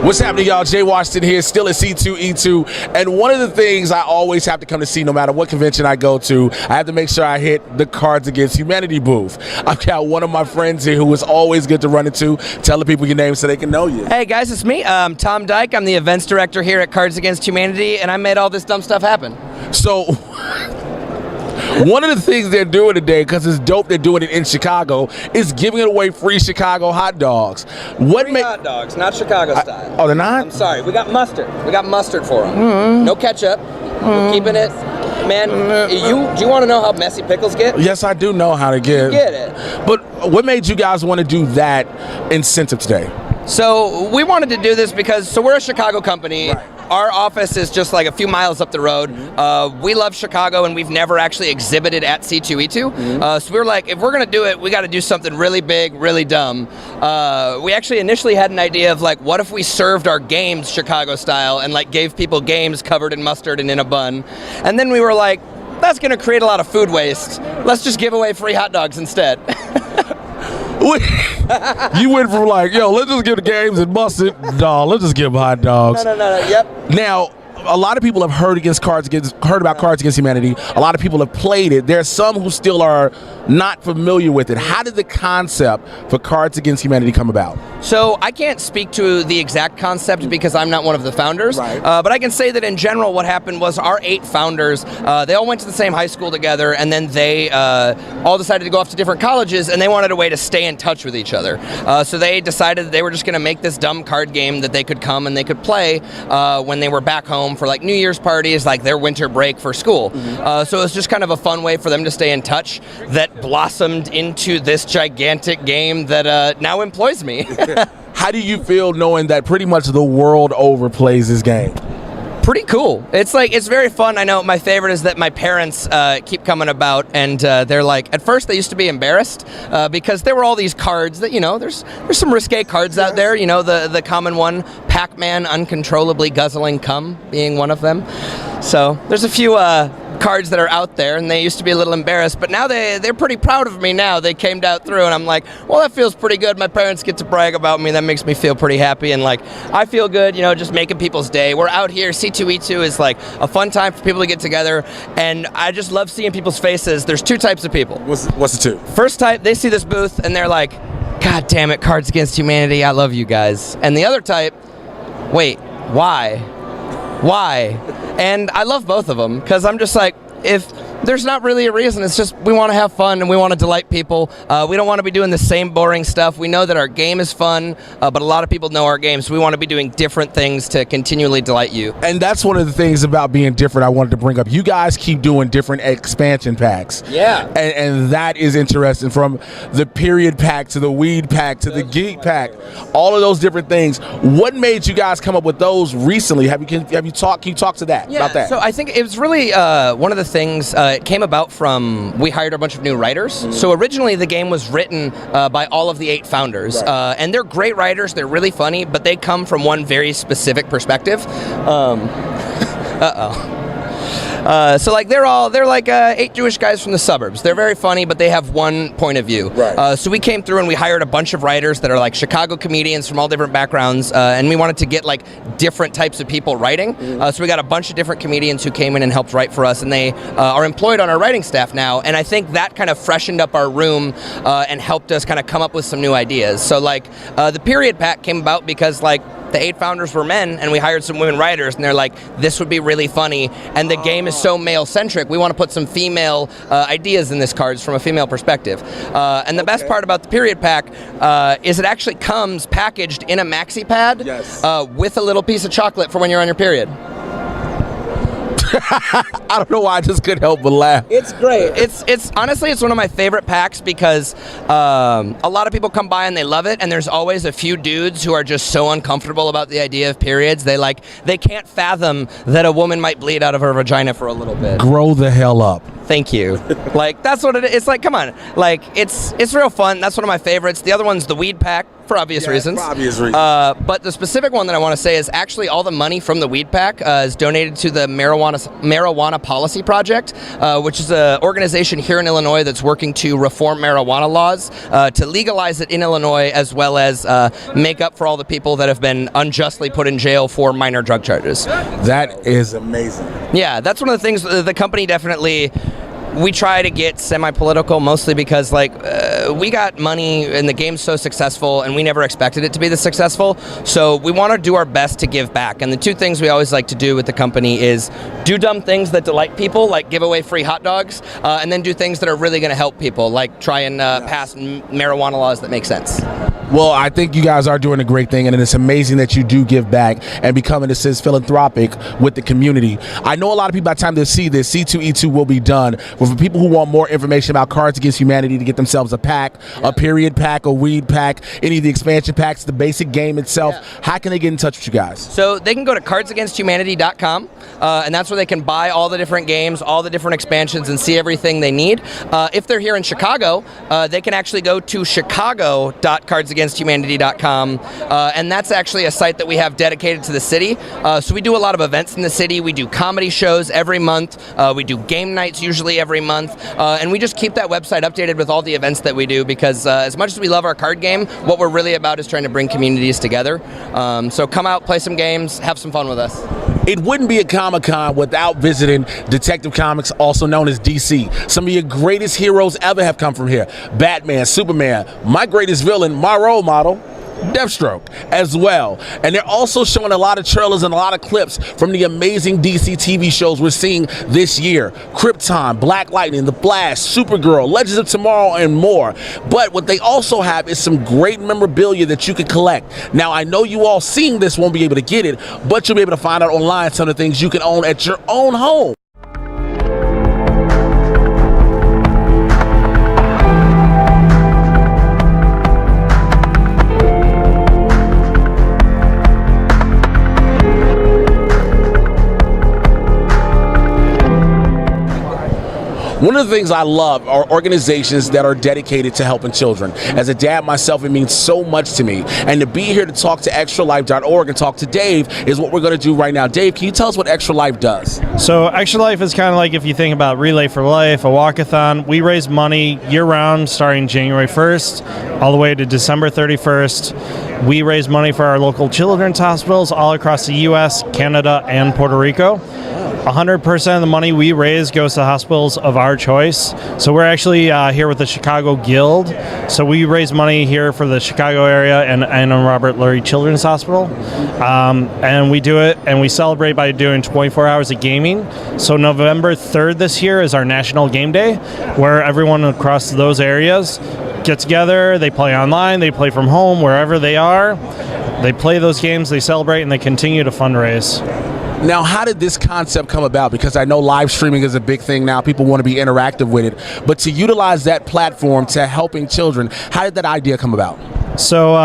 What's happening, y'all? Jay Washington here, still at C2E2. And one of the things I always have to come to see, no matter what convention I go to, I have to make sure I hit the Cards Against Humanity booth. I've got one of my friends here who is always good to run into. Tell the people your name so they can know you. Hey guys, it's me, Tom Dyke. I'm the events director here at Cards Against Humanity, and I made all this dumb stuff happen. So, one of the things they're doing today, because it's dope they're doing it in Chicago, is giving away free Chicago hot dogs. Free hot dogs, not Chicago style. Oh, they're not? I'm sorry, we got mustard. We got mustard for them. No ketchup. We're keeping it. Man, do you want to know how messy pickles get? Yes, I do know how to get. Get it. But what made you guys want to do that incentive today? So we wanted to do this because, we're a Chicago company. Right. Our office is just like a few miles up the road. We love Chicago, and we've never actually exhibited at C2E2. So we were like, if we're going to do it, we got to do something really big, really dumb. We actually initially had an idea of like, what if we served our games Chicago style and like gave people games covered in mustard and in a bun? And then we were like, that's going to create a lot of food waste. Let's just give away free hot dogs instead. You went from like, yo, let's just give the games and mustard. No, let's just give them hot dogs. No, yep. Now, a lot of people have heard about Cards Against Humanity. A lot of people have played it. There are some who still are not familiar with it. How did the concept for Cards Against Humanity come about? So I can't speak to the exact concept because I'm not one of the founders, right. But I can say that in general what happened was our 8 founders, they all went to the same high school together, and then they all decided to go off to different colleges, and they wanted a way to stay in touch with each other. So they decided that they were just going to make this dumb card game that they could come and they could play when they were back home for like New Year's parties, like their winter break for school. So it was just kind of a fun way for them to stay in touch that blossomed into this gigantic game that now employs me. How do you feel knowing that pretty much the world over plays this game? Pretty cool. It's very fun. I know my favorite is that my parents keep coming about, and they're like, at first they used to be embarrassed because there were all these cards that, there's some risque cards out there, the common one, Pac-Man uncontrollably guzzling cum being one of them. So there's a few cards that are out there, and they used to be a little embarrassed, but now they're pretty proud of me now. They came out through, and I'm like, well, that feels pretty good. My parents get to brag about me. That makes me feel pretty happy, and like, I feel good, just making people's day. We're out here. C2E2 is like a fun time for people to get together, and I just love seeing people's faces. There's 2 types of people. What's the 2? First type, they see this booth, and they're like, God damn it, Cards Against Humanity, I love you guys. And the other type, wait, why? And I love both of them, because I'm just like, if there's not really a reason, it's just we want to have fun and we want to delight people. We don't want to be doing the same boring stuff. We know that our game is fun, but a lot of people know our game, so we want to be doing different things to continually delight you. And that's one of the things about being different I wanted to bring up. You guys keep doing different expansion packs. Yeah. And that is interesting, from the period pack to the weed pack to the geek pack, all of those different things. What made you guys come up with those recently? Can you talk to that, about that? So I think it was really one of the things, it came about from, we hired a bunch of new writers. So originally the game was written by all of the 8 founders. Right. And they're great writers, they're really funny, but they come from one very specific perspective. So like they're like 8 Jewish guys from the suburbs. They're very funny, but they have one point of view. Right. So we came through and we hired a bunch of writers that are like Chicago comedians from all different backgrounds, and we wanted to get like different types of people writing. So we got a bunch of different comedians who came in and helped write for us, and they are employed on our writing staff now. And I think that kind of freshened up our room and helped us kind of come up with some new ideas. So like the period pack came about because like the 8 founders were men, and we hired some women writers, and they're like, this would be really funny, and the game is so male-centric, we want to put some female ideas in this cards from a female perspective. And the best part about the period pack is it actually comes packaged in a maxi pad. Yes. With a little piece of chocolate for when you're on your period. I don't know why, I just couldn't help but laugh. It's great. It's honestly, it's one of my favorite packs because a lot of people come by and they love it, and there's always a few dudes who are just so uncomfortable about the idea of periods. They can't fathom that a woman might bleed out of her vagina for a little bit. Grow the hell up. thank you. Like, that's what it is. It's like, come on. Like, it's real fun. That's one of my favorites. The other one's the weed pack, for obvious reasons. For obvious reasons. But the specific one that I want to say is actually all the money from the weed pack is donated to the Marijuana Policy Project, which is an organization here in Illinois that's working to reform marijuana laws, to legalize it in Illinois, as well as make up for all the people that have been unjustly put in jail for minor drug charges. That is amazing. Yeah, that's one of the things the company definitely... We try to get semi-political, mostly because, like, we got money and the game's so successful, and we never expected it to be this successful. So we want to do our best to give back. And the two things we always like to do with the company is do dumb things that delight people, like give away free hot dogs, and then do things that are really going to help people, like try and pass marijuana laws that make sense. Well, I think you guys are doing a great thing, and it's amazing that you do give back and become, in a sense, philanthropic with the community. I know a lot of people, by the time they see this, C2E2 will be done. But for people who want more information about Cards Against Humanity to get themselves a pack, a period pack, a weed pack, any of the expansion packs, the basic game itself, how can they get in touch with you guys? So they can go to cardsagainsthumanity.com, and that's where they can buy all the different games, all the different expansions, and see everything they need. If they're here in Chicago, they can actually go to chicago.cardsagainsthumanity.com, and that's actually a site that we have dedicated to the city. So we do a lot of events in the city. We do comedy shows every month. We do game nights usually every month, and we just keep that website updated with all the events that we do, because as much as we love our card game, what we're really about is trying to bring communities together. So come out, play some games, have some fun with us. It wouldn't be a Comic-Con without visiting Detective Comics, also known as DC. Some of your greatest heroes ever have come from here. Batman, Superman, my greatest villain, my role model, Deathstroke, as well. And they're also showing a lot of trailers and a lot of clips from the amazing DC TV shows we're seeing this year. Krypton, Black Lightning, The Flash, Supergirl, Legends of Tomorrow, and more. But what they also have is some great memorabilia that you can collect. Now, I know you all seeing this won't be able to get it, but you'll be able to find out online some of the things you can own at your own home. One of the things I love are organizations that are dedicated to helping children. As a dad myself, it means so much to me. And to be here to talk to extralife.org and talk to Dave is what we're going to do right now. Dave, can you tell us what Extra Life does? So Extra Life is kind of like if you think about Relay for Life, a walkathon. We raise money year-round starting January 1st all the way to December 31st. We raise money for our local children's hospitals all across the U.S., Canada, and Puerto Rico. 100% of the money we raise goes to hospitals of our choice. So we're actually here with the Chicago Guild. So we raise money here for the Chicago area and Robert Lurie Children's Hospital. And we do it and we celebrate by doing 24 hours of gaming. So November 3rd this year is our National Game Day, where everyone across those areas get together, they play online, they play from home, wherever they are. They play those games, they celebrate, and they continue to fundraise. Now, how did this concept come about? Because I know live streaming is a big thing now. People want to be interactive with it. But to utilize that platform to helping children, how did that idea come about? So,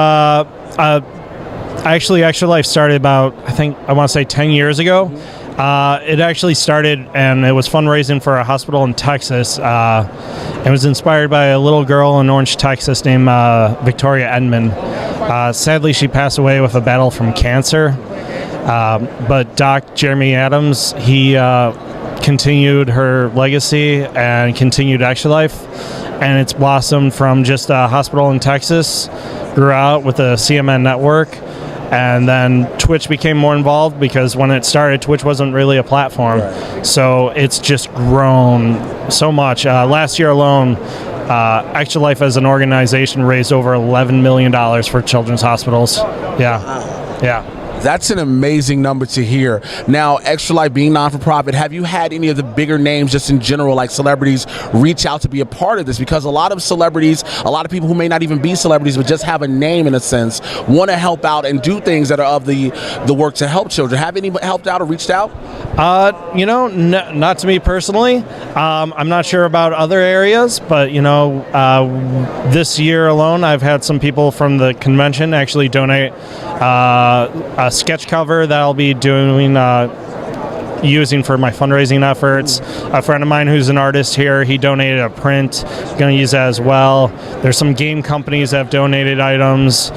actually, Extra Life started about, I want to say 10 years ago. It actually started, and it was fundraising for a hospital in Texas. It was inspired by a little girl in Orange, Texas named Victoria Edmond. Sadly, she passed away with a battle from cancer. But Doc Jeremy Adams, he continued her legacy and continued Extra Life, and it's blossomed from just a hospital in Texas, grew out with the CMN network, and then Twitch became more involved because when it started, Twitch wasn't really a platform. Right. So it's just grown so much. Last year alone, Extra Life as an organization raised over $11 million for children's hospitals. Yeah. Wow. Yeah. That's an amazing number to hear. Now, Extra Life being non-for-profit, have you had any of the bigger names just in general, like celebrities, reach out to be a part of this? Because a lot of celebrities, a lot of people who may not even be celebrities but just have a name in a sense, want to help out and do things that are of the work to help children. Have any helped out or reached out? Not to me personally. I'm not sure about other areas, but this year alone, I've had some people from the convention actually donate a sketch cover that I'll be doing using for my fundraising efforts. A friend of mine who's an artist here, he donated a print. Going to use that as well. There's some game companies that have donated items.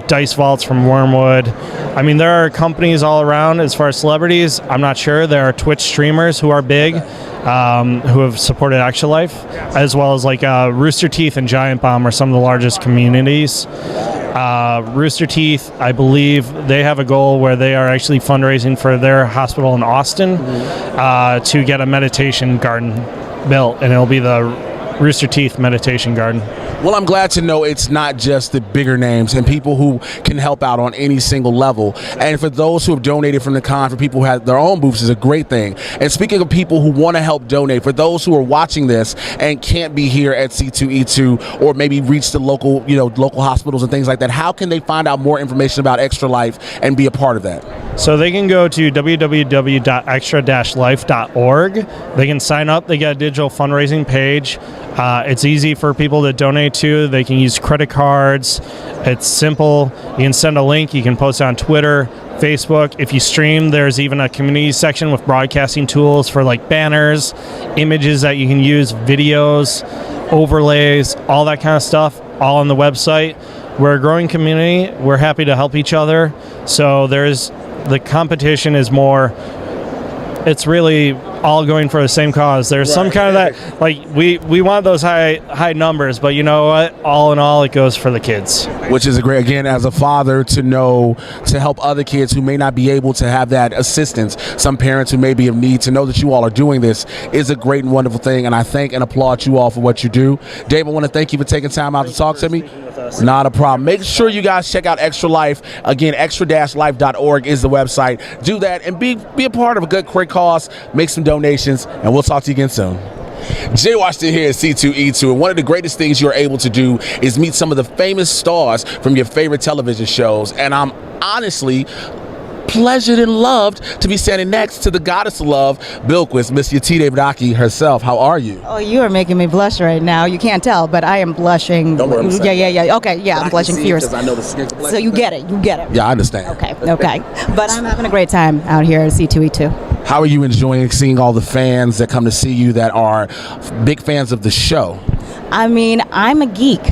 Dice Vaults from Wormwood. I mean, there are companies all around. As far as celebrities, I'm not sure. There are Twitch streamers who are big, who have supported Extra Life, as well as like Rooster Teeth and Giant Bomb are some of the largest communities. Rooster Teeth, I believe they have a goal where they are actually fundraising for their hospital in Austin to get a meditation garden built, and it'll be the Rooster Teeth Meditation Garden. Well, I'm glad to know it's not just the bigger names and people who can help out on any single level. And for those who have donated from the con, for people who have their own booths, is a great thing. And speaking of people who want to help donate, for those who are watching this and can't be here at C2E2 or maybe reach the local, local hospitals and things like that, how can they find out more information about Extra Life and be a part of that? So they can go to www.extra-life.org. They can sign up. They get a digital fundraising page. It's easy for people to donate to. They can use credit cards. It's simple. You can send a link. You can post it on Twitter, Facebook. If you stream, there's even a community section with broadcasting tools for like banners, images that you can use, videos, overlays, all that kind of stuff, all on the website. We're a growing community. We're happy to help each other. So the competition is more, it's really all going for the same cause. There's some kind of that, like we want those high numbers, but you know what? All in all, it goes for the kids. Which is a great, again, as a father, to help other kids who may not be able to have that assistance. Some parents who may be in need, to know that you all are doing this is a great and wonderful thing. And I thank and applaud you all for what you do. Dave, I want to thank you for taking time out to talk to me. Not a problem. Make sure you guys check out Extra Life. Again, extra-life.org is the website. Do that and be a part of a good, great cause. Make some donations, and we'll talk to you again soon. Jay Washington here at C2E2, and one of the greatest things you're able to do is meet some of the famous stars from your favorite television shows, and I'm honestly pleasured and loved to be standing next to the goddess of love, Bilquis, Miss Yetide Badaki herself. How are you? Oh, you are making me blush right now. You can't tell, but I am blushing. Don't worry, Yeah. Okay, yeah, I'm blushing fierce. I know the skin complexion. So you get it. Yeah, I understand. Okay. But I'm having a great time out here at C2E2. How are you enjoying seeing all the fans that come to see you that are big fans of the show? I mean, I'm a geek.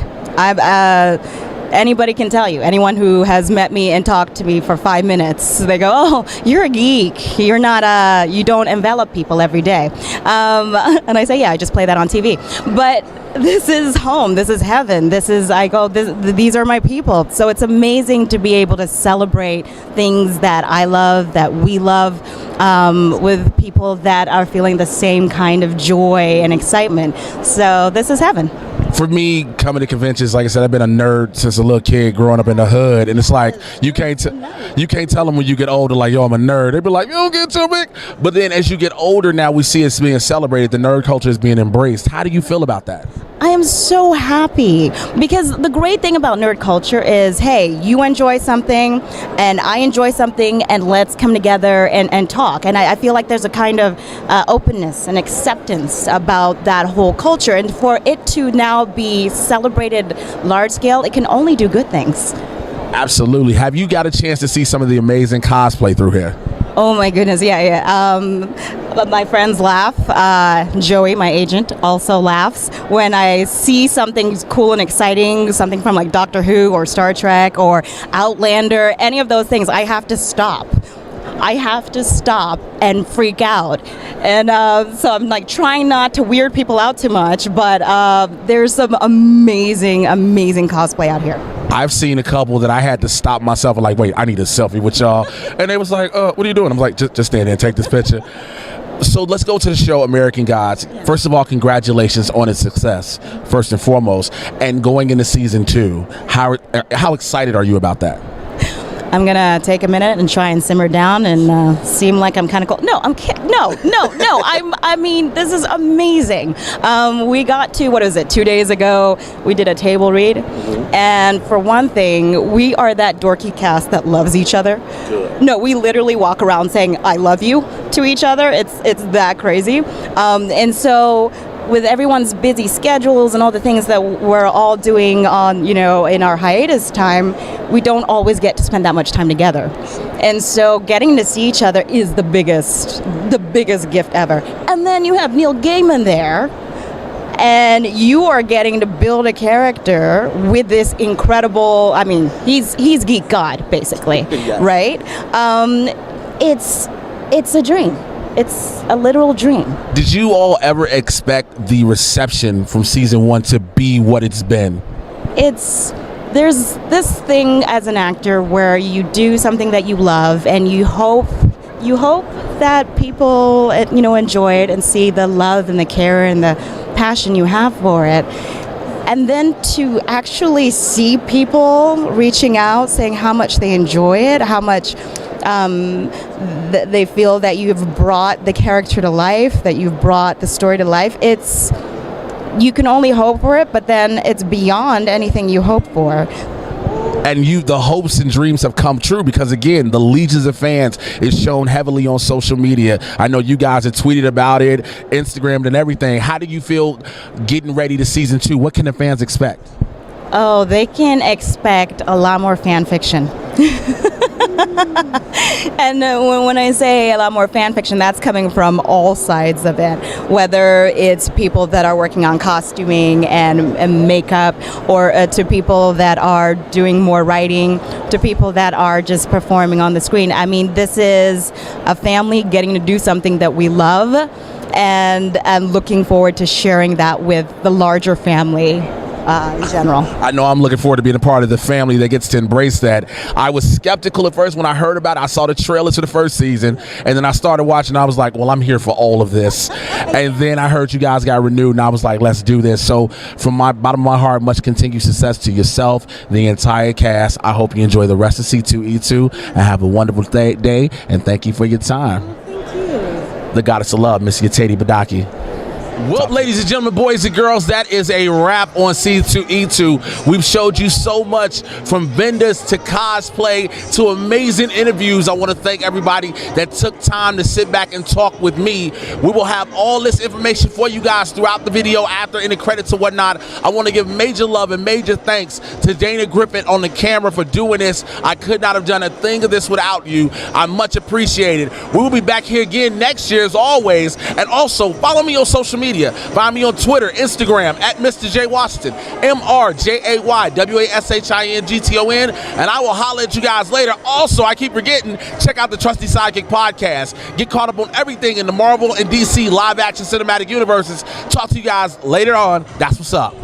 Anybody can tell you. Anyone who has met me and talked to me for 5 minutes, they go, "Oh, you're a geek. You're not you don't envelop people every day." And I say, "Yeah, I just play that on TV." But this is home. This is heaven. These are my people. So it's amazing to be able to celebrate things that I love, that we love, with people that are feeling the same kind of joy and excitement. So this is heaven. For me, coming to conventions, like I said, I've been a nerd since a little kid growing up in the hood, and it's like you can't tell them when you get older, like, yo, I'm a nerd. They be like, you don't get too big. But then as you get older now, we see it's being celebrated. The nerd culture is being embraced. How do you feel about that? I am so happy, because the great thing about nerd culture is, hey, you enjoy something and I enjoy something, and let's come together and talk. And I feel like there's a kind of openness and acceptance about that whole culture. And for it to now be celebrated large scale, it can only do good things. Absolutely. Have you got a chance to see some of the amazing cosplay through here? Oh my goodness, yeah. But my friends laugh. Joey, my agent, also laughs when I see something cool and exciting, something from like Doctor Who or Star Trek or Outlander, any of those things. I have to stop and freak out. And so I'm like trying not to weird people out too much, but there's some amazing cosplay out here. I've seen a couple that I had to stop myself and like, wait, I need a selfie with y'all. And they was like, what are you doing? I'm like, just stand there and take this picture. So let's go to the show American Gods. First of all, congratulations on its success, first and foremost. And going into season 2, how excited are you about that? I'm gonna take a minute and try and simmer down and seem like I'm kind of cold. No, I'm kidding. No. I mean, this is amazing. We got to, 2 days ago, we did a table read. And for one thing, we are that dorky cast that loves each other. Good. No, we literally walk around saying, I love you to each other. It's that crazy. And so with everyone's busy schedules and all the things that we're all doing on, in our hiatus time, we don't always get to spend that much time together. And so getting to see each other is the biggest gift ever. And then you have Neil Gaiman there, and you are getting to build a character with this incredible, he's geek god, basically, yes. Right? It's a dream. It's a literal dream. Did you all ever expect the reception from season 1 to be what it's been? There's this thing as an actor where you do something that you love and you hope that people, enjoy it and see the love and the care and the passion you have for it. And then to actually see people reaching out, saying how much they enjoy it, how much they feel that you've brought the character to life, that you've brought the story to life. You can only hope for it, but then it's beyond anything you hope for. And the hopes and dreams have come true because, again, the legions of fans is shown heavily on social media. I know you guys have tweeted about it, Instagrammed and everything. How do you feel getting ready to season 2? What can the fans expect? Oh, they can expect a lot more fan fiction. And when I say a lot more fan fiction, that's coming from all sides of it, whether it's people that are working on costuming and makeup, or to people that are doing more writing, to people that are just performing on the screen. This is a family getting to do something that we love, and looking forward to sharing that with the larger family. In general. I know I'm looking forward to being a part of the family that gets to embrace that. I was skeptical at first when I heard about it. I saw the trailer to the first season, and then I started watching. I was like, well, I'm here for all of this. And then I heard you guys got renewed, and I was like, let's do this. So from my bottom of my heart, much continued success to yourself, the entire cast. I hope you enjoy the rest of C2E2 and have a wonderful day, and thank you for your time. Thank you. The goddess of love, Miss Yetide Badaki. Well, ladies and gentlemen, boys and girls, that is a wrap on C2E2. We've showed you so much, from vendors to cosplay to amazing interviews. I want to thank everybody that took time to sit back and talk with me. We will have all this information for you guys throughout the video, after, in the credits and whatnot. I want to give major love and major thanks to Dana Griffin on the camera for doing this. I could not have done a thing of this without you. I much appreciate it. We will be back here again next year as always. And also, follow me on social media. Find me on Twitter, Instagram, at Mr. J Washington, MrJaywashington, and I will holler at you guys later. Also, I keep forgetting, check out the Trusty Sidekick podcast. Get caught up on everything in the Marvel and DC live action cinematic universes. Talk to you guys later on. That's what's up.